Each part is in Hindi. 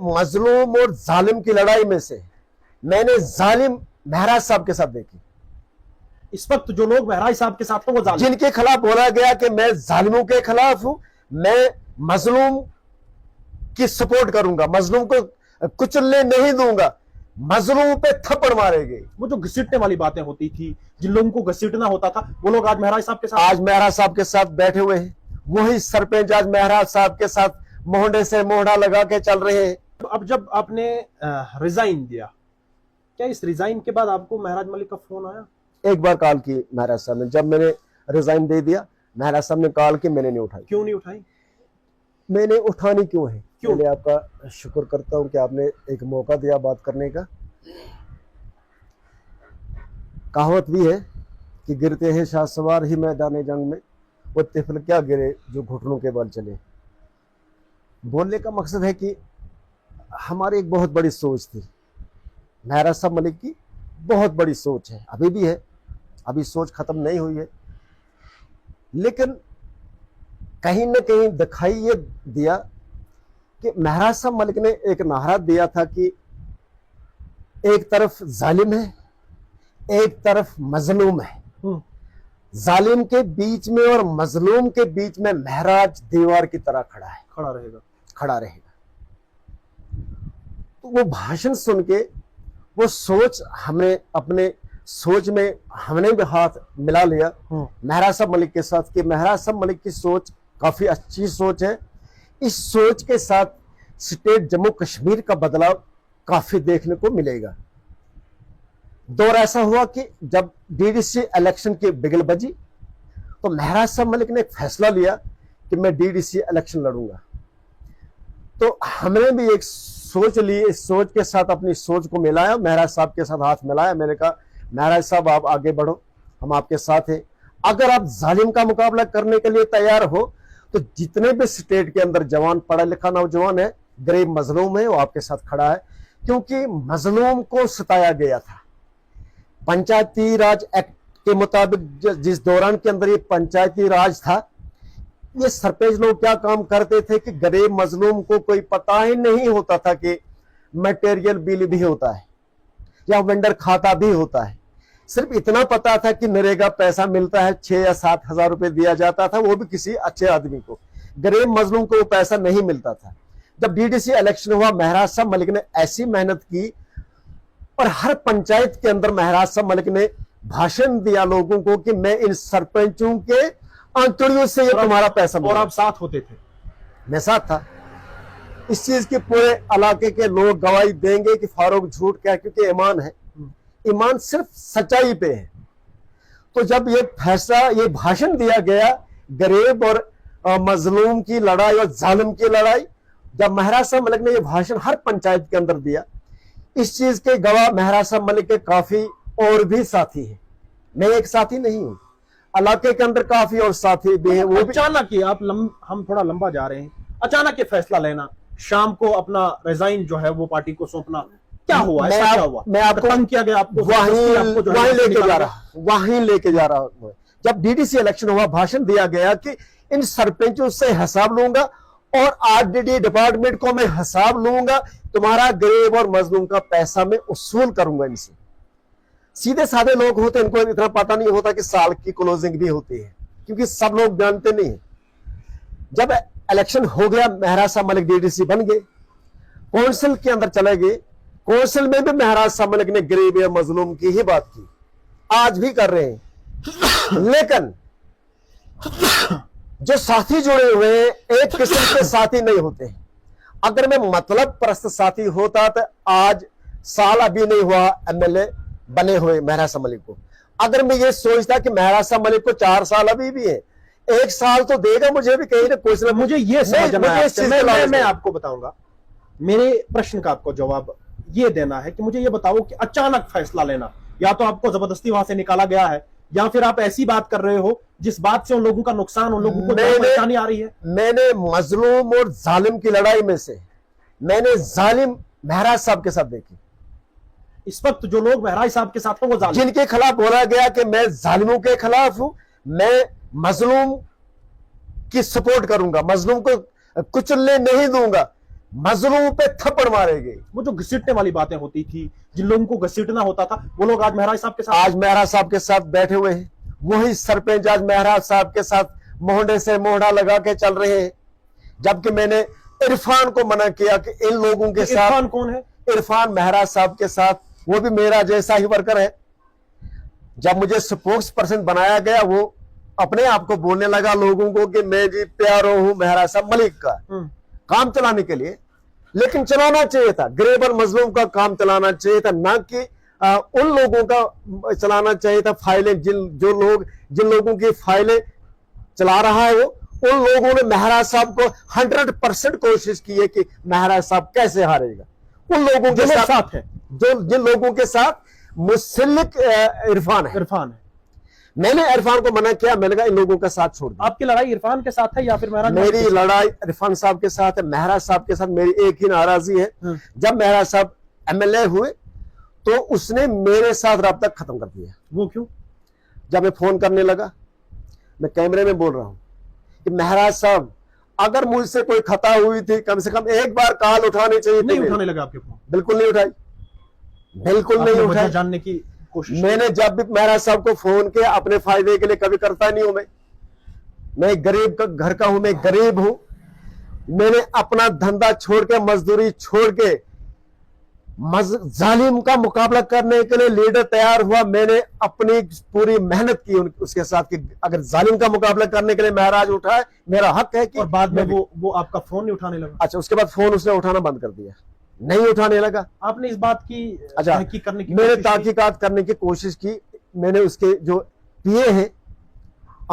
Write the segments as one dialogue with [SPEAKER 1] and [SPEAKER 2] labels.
[SPEAKER 1] मजलूम और जालिम की लड़ाई में से मैंने जालिम महराज साहब के साथ देखी।
[SPEAKER 2] इस वक्त जो लोग महराज साहब के साथ हैं वो जालिम,
[SPEAKER 1] जिनके खिलाफ बोला गया कि मैं जालिमों के खिलाफ हूं, मैं मजलूम की सपोर्ट करूंगा, मजलूम को कुचलने नहीं दूंगा, मजलूम पे थप्पड़ मारेंगे।
[SPEAKER 2] वो जो घसीटने वाली बातें होती थी, जिन लोगों को घसीटना होता था, वो लोग आज महराज साहब के साथ,
[SPEAKER 1] आज महराज साहब के साथ बैठे हुए हैं। वही सरपंच आज महराज साहब के साथ मोहंडे से मोहड़ा लगा के चल रहे हैं।
[SPEAKER 2] तो अब जब आपने रिजाइन दिया, क्या इस रिजाइन के बाद आपको महराज मलिक का फोन आया?
[SPEAKER 1] एक बार कॉल की महराज साहब ने, जब मैंने रिजाइन दे दिया महराज साहब ने कॉल की, मैंने नहीं उठाई।
[SPEAKER 2] क्यों नहीं उठाई?
[SPEAKER 1] मैंने उठानी क्यों है?
[SPEAKER 2] क्यों?
[SPEAKER 1] मैं आपका शुक्र करता हूं कि आपने एक मौका दिया बात करने का। कहावत भी है कि गिरते हैं शाह सवार ही मैदान जंग में, वो तिफल क्या गिरे जो घुटनों के बल चले। बोलने का मकसद है कि हमारी एक बहुत बड़ी सोच थी, महराज साहब मलिक की बहुत बड़ी सोच है, अभी भी है, अभी सोच खत्म नहीं हुई है, लेकिन कहीं न कहीं दिखाई ये दिया कि महराज साहब मलिक ने एक नारा दिया था कि एक तरफ जालिम है, एक तरफ मजलूम है, जालिम के बीच में और मजलूम के बीच में महराज दीवार की तरह खड़ा रहेगा। तो वो भाषण सुन के, वो सोच, हमने अपने सोच में हमने भी हाथ मिला लिया महराज साहब मलिक के साथ कि महराज साहब मलिक की सोच काफी अच्छी सोच है। इस सोच के साथ स्टेट जम्मू कश्मीर का बदलाव काफी देखने को मिलेगा। दौर ऐसा हुआ कि जब डीडीसी इलेक्शन की बिगल बजी तो महराज साहब मलिक ने एक फैसला लिया कि मैं डीडीसी इलेक्शन लड़ूंगा। तो हमने भी एक सोच ली, इस सोच के साथ अपनी सोच को मिलाया, महराज साहब के साथ हाथ मिलाया। मैंने कहा महराज साहब आप आगे बढ़ो, हम आपके साथ हैं। अगर आप जालिम का मुकाबला करने के लिए तैयार हो तो जितने भी स्टेट के अंदर जवान, पढ़ा लिखा नौजवान है, गरीब मजलूम है, वो आपके साथ खड़ा है। क्योंकि मजलूम को सताया गया था पंचायती राज एक्ट के मुताबिक। जिस दौरान के अंदर ये पंचायती राज था, ये सरपंच लोग क्या काम करते थे कि गरीब मजलूम को कोई पता ही नहीं होता था कि मटेरियल बिल भी होता है या वेंडर खाता भी होता है। सिर्फ इतना पता था कि नरेगा पैसा मिलता है, 6 या 7 हजार रुपए दिया जाता था, वो भी किसी अच्छे आदमी को। गरीब मजलूम को वो पैसा नहीं मिलता था। जब डीडीसी इलेक्शन हुआ, महराज साहब मलिक ने ऐसी मेहनत की और हर पंचायत के अंदर महराज साहब मलिक ने भाषण दिया लोगों को कि मैं इन सरपंचों के आंतड़ियों से ये तुम्हारा पैसा।
[SPEAKER 2] और आप साथ होते थे?
[SPEAKER 1] मैं साथ था। इस चीज के पूरे इलाके के लोग गवाही देंगे कि फारूक झूठ क्या, क्योंकि ईमान है, ईमान सिर्फ सच्चाई पे है। तो जब ये फैसला, ये भाषण दिया गया गरीब और मजलूम की लड़ाई और जालिम की लड़ाई, जब महराज साहब मलिक ने ये भाषण हर पंचायत के अंदर दिया, इस चीज के गवाह महराज साहब मलिक के काफी और भी साथी हैं। मैं एक साथी नहीं हूं, इलाके के अंदर काफी और साथी भी हैं। वो
[SPEAKER 2] अचानक ही हम थोड़ा लंबा जा रहे हैं, अचानक ये फैसला लेना, शाम को अपना रिजाइन जो है वो पार्टी को सौंपना, क्या हुआ? क्या हुआ?
[SPEAKER 1] मैं आपको
[SPEAKER 2] तंग किया गया, आपको
[SPEAKER 1] वहीं लेके जा रहा हूं। जब डीडीसी इलेक्शन हुआ, भाषण दिया गया कि इन सरपंचों से हिसाब लूंगा और आरडीडी डिपार्टमेंट को मैं हिसाब लूंगा, तुम्हारा गरीब और मजलूम का पैसा मैं उसूल करूंगा इनसे। सीधे साधे लोग होते, इनको इतना पता नहीं होता कि साल की क्लोजिंग भी होती है, क्योंकि सब लोग जानते नहीं। जब इलेक्शन हो गया, महराज साहब मलिक डीडीसी बन गए, काउंसिल के अंदर चले गए। काउंसिल में भी महराज साहब मलिक ने गरीब या मजलूम की ही बात की, आज भी कर रहे हैं। लेकिन जो साथी जुड़े हुए हैं, एक किस्म के साथी नहीं होते हैं। अगर मैं मतलब प्रस्त साथी होता तो आज साल अभी नहीं हुआ एमएलए बने हुए महराज साहब मलिक को। अगर मैं ये सोचता कि महराज साहब मलिक को 4 साल अभी भी है, 1 साल तो देगा मुझे भी कहीं ना कुछ।
[SPEAKER 2] मुझे ये समझना है, मैं आपको बताऊंगा। मेरे प्रश्न का आपको जवाब ये देना है कि मुझे ये बताओ कि अचानक फैसला लेना, या तो आपको जबरदस्ती वहां से निकाला गया है, या फिर आप ऐसी बात कर रहे हो जिस बात से उन लोगों का नुकसान, उन लोगों को परेशानी आ रही है।
[SPEAKER 1] मैंने मजलूम और जालिम की लड़ाई में से मैंने जालिम महराज साहब के साथ देखी।
[SPEAKER 2] इस वक्त जो लोग महराज साहब के साथ हैं वो जालिम,
[SPEAKER 1] जिनके खिलाफ बोला गया कि मैं जालिमों के खिलाफ हूं, मैं मजलूम की सपोर्ट करूंगा, मजलूम को कुचलने नहीं दूंगा, मजलूम पे थप्पड़ मारेंगे।
[SPEAKER 2] वो जो घसीटने वाली बातें होती थी, जिन लोगों को घसीटना होता था, वो लोग आज महराज साहब के साथ,
[SPEAKER 1] आज महराज साहब के साथ बैठे हुए हैं। वही सरपंच आज महराज साहब के साथ मोहड़े से मोहड़ा लगा के चल रहे हैं। जबकि मैंने इरफान को मना किया कि इन लोगों के साथ।
[SPEAKER 2] इरफान कौन है?
[SPEAKER 1] इरफान महराज साहब के साथ, वो भी मेरा जैसा ही वर्कर है। जब मुझे स्पोक्स पर्सन बनाया गया, वो अपने आप को बोलने लगा लोगों को कि मैं जी प्यारो हूं महराज साहब मलिक का काम चलाने के लिए। लेकिन चलाना चाहिए था गरीब और मजलूम का काम चलाना चाहिए था, ना कि उन लोगों का चलाना चाहिए था फाइलें, जिन लोगों की फाइलें चला रहा है वो। उन लोगों ने महराज साहब को 100% कोशिश की है कि महराज साहब कैसे हारेगा। उन लोगों के साथ है, जिन लोगों के साथ मुसल्लिक इरफान है। मैंने इरफान को मना किया, मैंने कहा इन लोगों का साथ छोड़ दिया।
[SPEAKER 2] आपकी लड़ाई इरफान के साथ है या फिर महराज?
[SPEAKER 1] मेरी लड़ाई इरफान साहब के साथ है। महराज साहब के साथ मेरी एक ही नाराजगी है, जब महराज साहब एमएलए हुए तो उसने मेरे साथ रब्ता खत्म कर दिया।
[SPEAKER 2] वो क्यों?
[SPEAKER 1] जब मैं फोन करने लगा, मैं कैमरे में बोल रहा हूं कि महराज साहब अगर मुझसे कोई खता हुई थी, कम से कम एक बार कॉल उठानी चाहिए।
[SPEAKER 2] नहीं उठाने लगा आपके फोन?
[SPEAKER 1] बिल्कुल नहीं उठाई, बिल्कुल नहीं उठाई।
[SPEAKER 2] जानने की कोशिश
[SPEAKER 1] मैंने जब भी महराज साहब को फोन किया, अपने फायदे के लिए कभी करता नहीं हूं। मैं गरीब का घर का हूं, मैं गरीब हूं। मैंने अपना धंधा छोड़ के, मजदूरी छोड़ के जालिम का मुकाबला करने के लिए लीडर तैयार हुआ। मैंने अपनी पूरी मेहनत की उसके साथ कि अगर जालिम का मुकाबला करने के लिए महराज उठाए, मेरा हक है कि।
[SPEAKER 2] और बाद में वो आपका फोन नहीं उठाने लगा?
[SPEAKER 1] अच्छा, उसके बाद फोन उसने उठाना बंद कर दिया, नहीं उठाने लगा।
[SPEAKER 2] आपने इस बात की तहकीक करने की?
[SPEAKER 1] मैंने तहकीकात करने की कोशिश की। मैंने उसके जो पीए हैं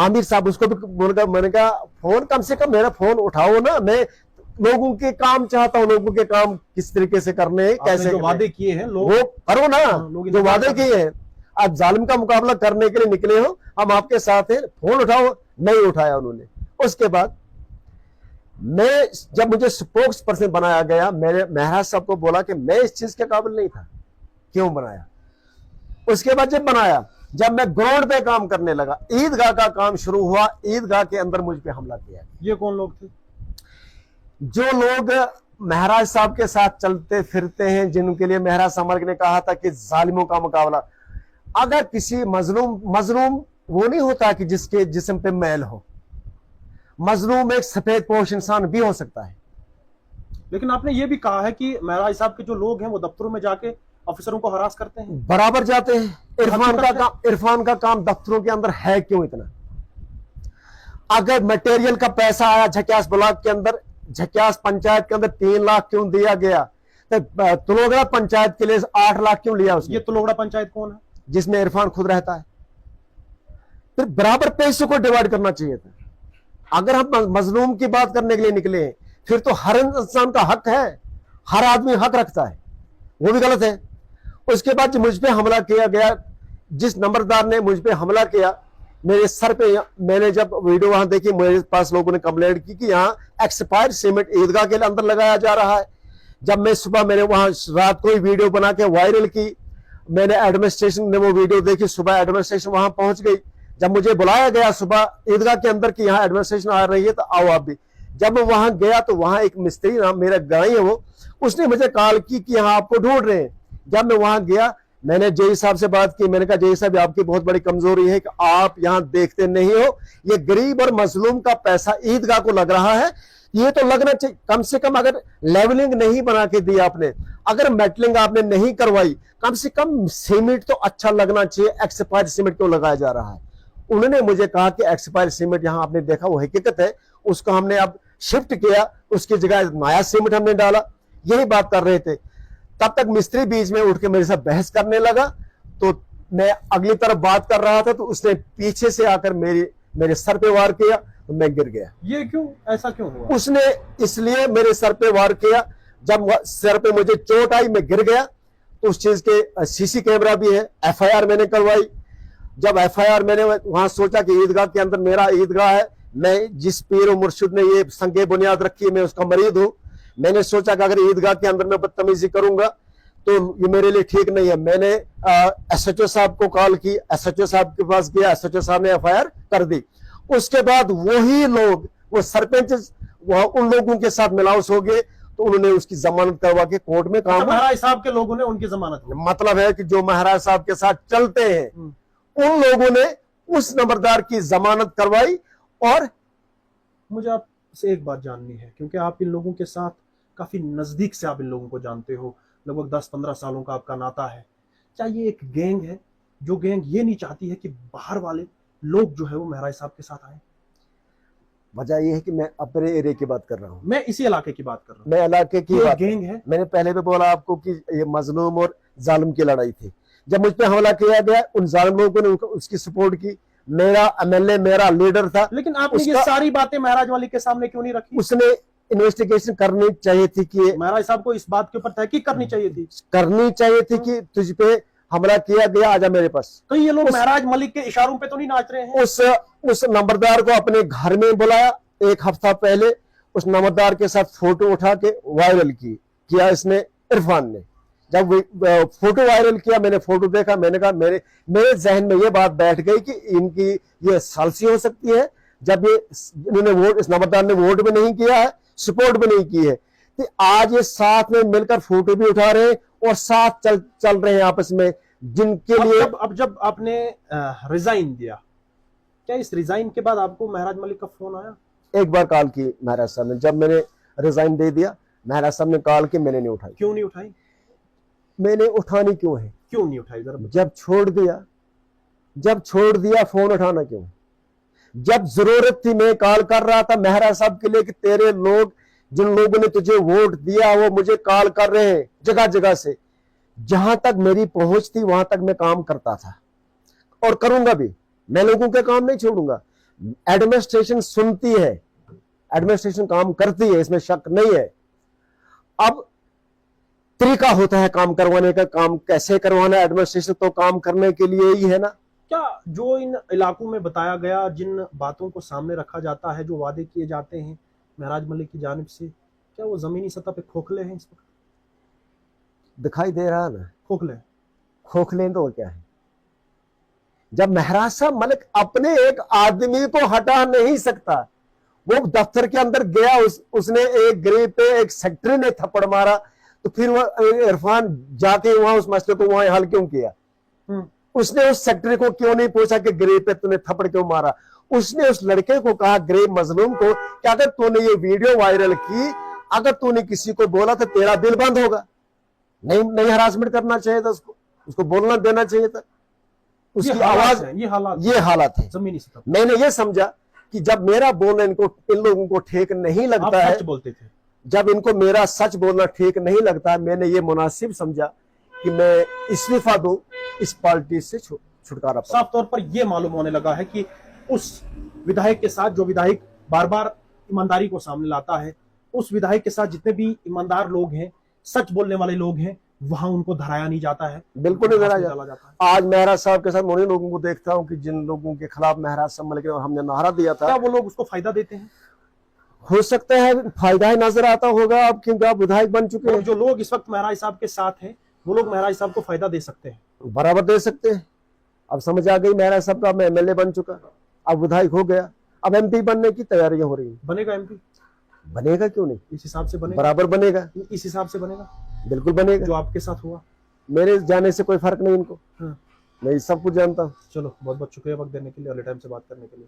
[SPEAKER 1] आमिर साहब, उसको भी मैंने कहा फोन कम से कम मेरा फोन उठाओ ना, मैं लोगों के काम चाहता हूं, लोगों के काम किस तरीके से करने हैं, कैसे
[SPEAKER 2] जो वादे किए हैं लोग
[SPEAKER 1] वो करो ना, जो वादे किए हैं। आप जालिम का मुकाबला करने के लिए निकले हो, हम आपके साथ हैं, फोन उठाओ। नहीं उठाया उन्होंने। उसके बाद मैं, जब मुझे स्पोक्स पर्सन बनाया गया, मैंने महराज साहब को बोला कि मैं इस चीज के काबिल नहीं था, क्यों बनाया। उसके बाद जब बनाया, जब मैं ग्राउंड पे काम करने लगा, ईदगाह का काम शुरू हुआ, ईदगाह के अंदर मुझ पे हमला किया।
[SPEAKER 2] ये कौन लोग थे?
[SPEAKER 1] जो लोग महराज साहब के साथ चलते फिरते हैं, जिनके लिए महराज साहब ने कहा था कि जालिमों का मुकाबला। अगर किसी मजलूम वो नहीं होता कि जिसके जिस्म पे मैल हो, मजलूम एक सफेद पोश इंसान भी हो सकता है।
[SPEAKER 2] लेकिन आपने ये भी कहा है कि महराज साहब के जो लोग हैं वो दफ्तरों में जाके अफसरों को हरास करते हैं।
[SPEAKER 1] बराबर जाते हैं। इरफान का काम दफ्तरों के अंदर है क्यों इतना? अगर मटेरियल का पैसा आया झक्यास ब्लॉक के अंदर, झक्यास पंचायत के अंदर 3 लाख क्यों दिया गया, तो तुलोगड़ा पंचायत के लिए 8 लाख क्यों लिया उसने?
[SPEAKER 2] ये तुलोगड़ा पंचायत कौन है?
[SPEAKER 1] जिसमें इरफान खुद रहता है। फिर बराबर पैसे को डिवाइड करना चाहिए था। अगर हम मजलूम की बात करने के लिए निकले हैं, फिर तो हर इंसान का हक है, हर आदमी हक रखता है, वो भी गलत है। उसके बाद मुझ पे हमला किया गया, जिस नंबरदार ने मुझ पे हमला किया, मेरे सर पे, मैंने जब वीडियो वहां देखी, मेरे पास लोगों ने कंप्लेंट की कि यहाँ एक्सपायर्ड सीमेंट ईदगाह के अंदर लगाया जा रहा है। जब मैं सुबह, मैंने वहां रात को ही वीडियो बना के वायरल की, मैंने एडमिनिस्ट्रेशन ने वो वीडियो देखी, सुबह एडमिनिस्ट्रेशन वहां पहुंच गई। जब मुझे बुलाया गया सुबह ईदगाह के अंदर कि यहाँ एडमिनिस्ट्रेशन आ रही है तो आओ आप भी। जब मैं वहां गया तो वहां एक मिस्त्री, नाम मेरा गाय है वो, उसने मुझे कॉल की कि यहाँ आपको ढूंढ रहे हैं। जब मैं वहां गया, मैंने जेई साहब से बात की। मैंने कहा जेई साहब, आपकी बहुत बड़ी कमजोरी है कि आप यहाँ देखते नहीं हो, ये गरीब और मजलूम का पैसा ईदगाह को लग रहा है, ये तो लगना चाहिए। कम से कम अगर लेवलिंग नहीं बना के दी आपने, अगर मेटलिंग आपने नहीं करवाई, कम से कम सीमेंट तो अच्छा लगना चाहिए। एक्सपायर्ड सीमेंट क्यों लगाया जा रहा है? उन्होंने मुझे कहा कि एक्सपायर्ड सीमेंट यहाँ आपने देखा वो हकीकत है, उसको हमने अब शिफ्ट किया, उसकी जगह नया सीमेंट हमने डाला। यही बात कर रहे थे। तब तक मिस्त्री बीच में उठ के मेरे साथ बहस करने लगा, तो मैं अगली तरफ बात कर रहा था तो उसने पीछे से आकर मेरे सर पे वार किया, तो मैं गिर गया।
[SPEAKER 2] ये क्यों, ऐसा क्यों हुआ?
[SPEAKER 1] उसने इसलिए मेरे सर पे वार किया, जब सर पे मुझे चोट आई, मैं गिर गया। तो उस चीज के सीसी कैमरा भी है, एफआईआर मैंने करवाई। जब एफआईआर मैंने वहां सोचा कि ईदगाह के अंदर मेरा ईदगाह है, मैं जिस पीर और मुर्शिद ने ये संगे बुनियाद रखी है, मैं उसका मरीद हूं। मैंने सोचा कि अगर ईदगाह के अंदर मैं बदतमीजी करूंगा तो ये मेरे लिए ठीक नहीं है। मैंने एसएचओ साहब को कॉल की, एसएचओ साहब के पास गया, एसएचओ साहब ने एफआईआर कर दी। उसके बाद वही लोग, वो सरपंच उन लोगों के साथ मिलावस हो गए, तो उन्होंने उसकी जमानत करवा के कोर्ट में काम,
[SPEAKER 2] महाराज साहब के लोगों ने उनकी जमानत की।
[SPEAKER 1] मतलब है कि जो महाराज साहब के साथ चलते हैं उन लोगों ने उस नंबरदार की जमानत करवाई। और
[SPEAKER 2] मुझे आपसे एक बात जाननी है, क्योंकि आप इन लोगों के साथ काफी नजदीक से आप इन लोगों को जानते हो, लगभग 10-15 सालों का आपका नाता है। क्या ये एक गैंग है, जो गैंग ये नहीं चाहती है कि बाहर वाले लोग जो है वो महराज साहब के साथ आए?
[SPEAKER 1] वजह यह है कि मैं अपने एरिया की बात कर रहा हूँ,
[SPEAKER 2] मैं इसी इलाके की बात कर रहा हूँ।
[SPEAKER 1] मैं इलाके की बात
[SPEAKER 2] गैंग है।
[SPEAKER 1] मैंने पहले भी बोला आपको कि ये मजलूम और जालिम की लड़ाई थी। जब मुझ पे हमला किया गया उन जालिम लोगों ने उसकी सपोर्ट की। मेरा एमएलए मेरा लीडर था,
[SPEAKER 2] लेकिन आपने ये सारी बातें महराज मलिक के सामने क्यों नहीं रखी?
[SPEAKER 1] उसने इन्वेस्टिगेशन करनी चाहिए थी कि
[SPEAKER 2] महराज साहब को इस बात के ऊपर तहकीक करनी चाहिए थी
[SPEAKER 1] कि तुझ पे हमला किया गया, आजा मेरे पास।
[SPEAKER 2] कहीं ये लोग महराज मलिक के इशारों पे तो नहीं नाच रहे हैं?
[SPEAKER 1] उस नंबरदार को अपने घर में बुलाया, एक हफ्ता पहले उस नंबरदार के साथ फोटो उठा के वायरल किया इसने, इरफान ने। जब फोटो वायरल किया, मैंने फोटो देखा, मैंने कहा मेरे जहन में ये बात बैठ गई कि इनकी ये सालसी हो सकती है। जब इन्होंने वोट, इस नंबरदार ने वोट भी नहीं किया है, सपोर्ट भी नहीं की है, तो आज ये साथ में मिलकर फोटो भी उठा रहे हैं और साथ चल रहे हैं आपस में, जिनके लिए
[SPEAKER 2] अब जब आपने रिजाइन दिया, क्या इस रिजाइन के बाद आपको महराज मलिक का फोन आया?
[SPEAKER 1] एक बार कॉल की महराज साहब ने। जब मैंने रिजाइन दे दिया, महराज साहब ने कॉल की, मैंने नहीं उठाई।
[SPEAKER 2] क्यों नहीं उठाई?
[SPEAKER 1] मैंने उठानी क्यों है?
[SPEAKER 2] क्यों नहीं उठाई जरा?
[SPEAKER 1] जब छोड़ दिया फोन उठाना क्यों? जब जरूरत थी मैं कॉल कर रहा था महराज साहब के लिए कि तेरे लोग, जिन लोगों ने तुझे वोट दिया वो मुझे कॉल कर रहे हैं जगह जगह से। जहां तक मेरी पहुंच थी वहां तक मैं काम करता था और करूंगा भी। मैं लोगों के काम नहीं छोड़ूंगा। एडमिनिस्ट्रेशन सुनती है, एडमिनिस्ट्रेशन काम करती है, इसमें शक नहीं है। अब तरीका होता है काम करवाने का, काम कैसे करवाना है। एडमिनिस्ट्रेशन तो काम करने के लिए ही है ना।
[SPEAKER 2] क्या जो इन इलाकों में बताया गया, जिन बातों को सामने रखा जाता है, जो वादे किए जाते हैं महराज मलिक की जानिब से, क्या वो जमीनी सतह पे खोखले हैं? इस वक्त
[SPEAKER 1] दिखाई दे रहा है ना, खोखले तो क्या है। जब महराज साहब मलिक अपने एक आदमी को हटा नहीं सकता, वो दफ्तर के अंदर गया, उसने एक गरीब पे एक सेक्रेटरी ने थप्पड़ मारा, तो फिर वो इरफान जाके वहां उस मसले को वहां हल क्यों किया? उसने उस सेक्रेटरी को क्यों नहीं पूछा कि गरीब पे तूने थप्पड़ क्यों मारा? उसने उस लड़के को कहा, गरीब मजलूम को, कि अगर तूने ये वीडियो वायरल की, अगर तूने किसी को बोला तो तेरा दिल बंद होगा। नहीं हरासमेंट करना चाहिए था उसको बोलना देना चाहिए था। उसकी आवाज, ये हालात है जमीनी सतह। मैंने ये समझा कि जब मेरा बोलना इन लोगों को ठीक नहीं लगता है,
[SPEAKER 2] बोलते थे,
[SPEAKER 1] जब इनको मेरा सच बोलना ठीक नहीं लगता है, मैंने ये मुनासिब समझा कि मैं इस्तीफा दूं, इस पार्टी से छुटकारा पाऊं।
[SPEAKER 2] साफ तौर पर यह मालूम होने लगा है कि उस विधायक के साथ, जो विधायक बार बार ईमानदारी को सामने लाता है, उस विधायक के साथ जितने भी ईमानदार लोग हैं, सच बोलने वाले लोग हैं, वहां उनको धराया नहीं जाता है।
[SPEAKER 1] बिल्कुल नहीं धराया जाता है। आज महराज साहब के साथ मैं उन्हीं लोगों को देखता हूं कि जिन लोगों के खिलाफ महराज साहब मलिक और हमने नारा दिया था,
[SPEAKER 2] क्या वो लोग उसको फायदा देते हैं?
[SPEAKER 1] हो सकता है फायदा ही नजर आता होगा अब, क्योंकि आप विधायक बन चुके हैं।
[SPEAKER 2] जो लोग इस वक्त महराज साहब के साथ हैं, वो लोग महराज साहब को फायदा दे सकते हैं,
[SPEAKER 1] बराबर दे सकते हैं। अब समझ आ गई महराज साहब का, मैं एमएलए बन चुका, अब विधायक हो गया, अब एमपी बनने की तैयारियां हो रही हैं।
[SPEAKER 2] बनेगा एमपी?
[SPEAKER 1] बनेगा क्यों नहीं,
[SPEAKER 2] इस हिसाब से बनेगा,
[SPEAKER 1] बराबर बनेगा,
[SPEAKER 2] इस हिसाब से बनेगा,
[SPEAKER 1] बिल्कुल बनेगा।
[SPEAKER 2] जो आपके साथ हुआ,
[SPEAKER 1] मेरे जाने से कोई फर्क नहीं इनको, मैं सब कुछ जानता हूँ।
[SPEAKER 2] चलो, बहुत बहुत शुक्रिया वक्त देने के लिए और टाइम से बात करने के लिए।